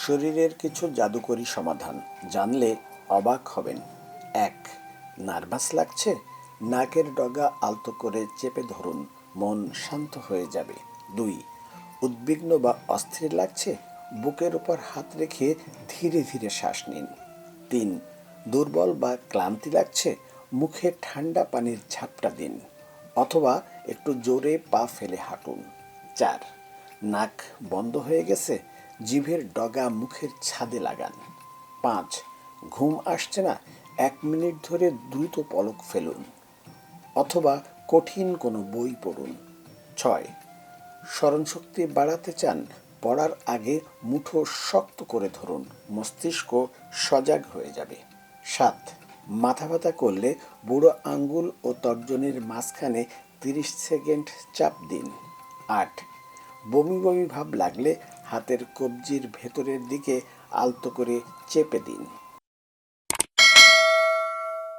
শরীরের কিছু জাদুকরী সমাধান জানলে অবাক হবেন। ১. নার্ভাস লাগছে? নাকের ডগা আলতো করে চেপে ধরুন, মন শান্ত হয়ে যাবে। ২. উদ্বিগ্ন বা অস্থির লাগছে? বুকের উপর হাত রেখে ধীরে ধীরে শ্বাস নিন। ৩. দুর্বল বা ক্লান্তি লাগছে? মুখে ঠান্ডা পানির ঝাপটা দিন, অথবা একটু জোরে পা ফেলে হাঁটুন। ৪. নাক বন্ধ হয়ে গেছে? জিভের ডগা মুখের ছাদে লাগান। ৫. ঘুম আসছে না? ১ মিনিট ধরে দ্রুত পলক ফেলুন, অথবা কঠিন কোনো বই পড়ুন। ৬. স্মরণশক্তি বাড়াতে চান? পড়ার আগে মুঠো শক্ত করে ধরুন, মস্তিষ্ক সজাগ হয়ে যাবে। ৭. মাথা ব্যথা করলে বুড়ো আঙ্গুল ও তর্জনীর মাঝখানে ৩০ সেকেন্ড চাপ দিন। ৮. বমি বমি ভাব লাগলে হাতের কবজির ভেতরের দিকে আলতো করে চেপে দিন।